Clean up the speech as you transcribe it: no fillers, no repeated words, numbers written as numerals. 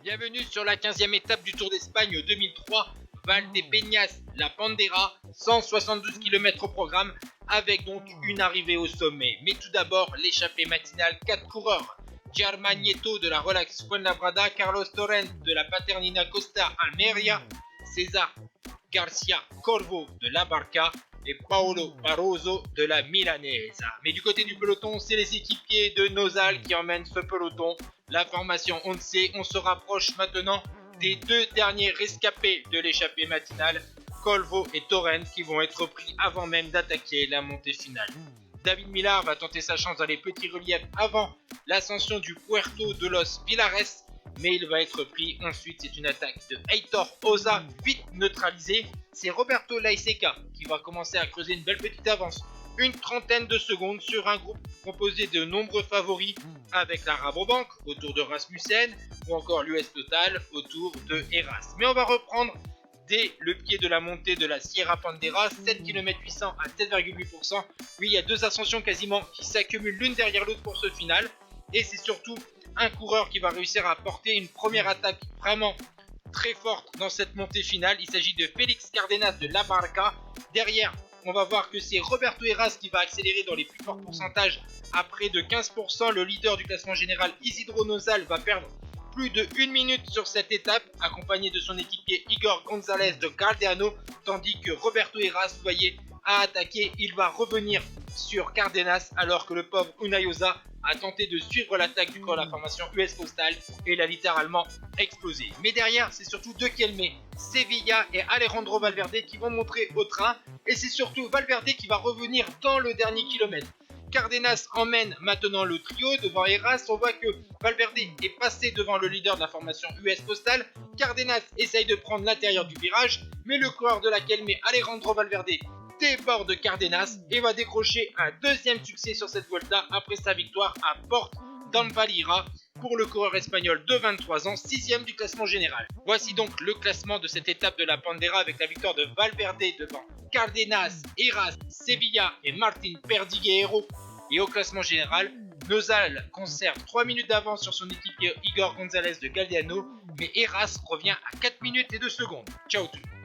Bienvenue sur la 15e étape du Tour d'Espagne 2003, Valdepeñas, la Bandera, 172 km au programme, avec donc une arrivée au sommet. Mais tout d'abord, l'échappée matinale, 4 coureurs. Germán Nieto de la Relax Fuenlabrada, Carlos Torrent de la Paternina Costa Almeria, César Garcia Corvo de la Barca et Paolo Barroso de la Milanesa. Mais du côté du peloton, c'est les équipiers de Nozal qui emmènent ce peloton. La formation, on le sait, on se rapproche maintenant des deux derniers rescapés de l'échappée matinale, Corvo et Torrent, qui vont être pris avant même d'attaquer la montée finale. David Millar va tenter sa chance dans les petits reliefs avant l'ascension du Puerto de los Vilares, mais il va être pris. Ensuite, c'est une attaque de Heitor Oza, vite neutralisée. C'est Roberto Laiseca qui va commencer à creuser une belle petite avance. Une trentaine de secondes sur un groupe composé de nombreux favoris avec la Rabobank autour de Rasmussen ou encore l'US Total autour de Heras. Mais on va reprendre dès le pied de la montée de la Sierra Pandera, 7 km 800 à 7,8%. Oui, il y a deux ascensions quasiment qui s'accumulent l'une derrière l'autre pour ce final. Et c'est surtout un coureur qui va réussir à porter une première attaque vraiment très forte dans cette montée finale. Il s'agit de Félix Cardenas de La Barca. Derrière, on va voir que c'est Roberto Heras qui va accélérer dans les plus forts pourcentages à près de 15%. Le leader du classement général, Isidro Nozal, va perdre plus de 1 minute sur cette étape, accompagné de son équipier Igor Gonzalez de Galdeano, tandis que Roberto Heras, vous voyez, a attaqué. Il va revenir sur Cardenas alors que le pauvre Unai Oza a tenté de suivre l'attaque du corps de la formation US Postal et il a littéralement explosé. Mais derrière, c'est surtout deux Kelme, Sevilla et Alejandro Valverde qui vont montrer au train, et c'est surtout Valverde qui va revenir dans le dernier kilomètre. Cardenas emmène maintenant le trio devant Heras. On voit que Valverde est passé devant le leader de la formation US Postal. Cardenas essaye de prendre l'intérieur du virage, mais le coureur de la Kelme, Alejandro Valverde, déborde Cardenas et va décrocher un deuxième succès sur cette Vuelta après sa victoire à Port d'Envalira pour le coureur espagnol de 23 ans, 6ème du classement général. Voici donc le classement de cette étape de la Bandera avec la victoire de Valverde devant Cardenas, Heras, Sevilla et Martin Perdiguero. Et au classement général, Nozal conserve 3 minutes d'avance sur son équipier Igor Gonzalez de Galdeano, mais Heras revient à 4 minutes et 2 secondes. Ciao tout le monde.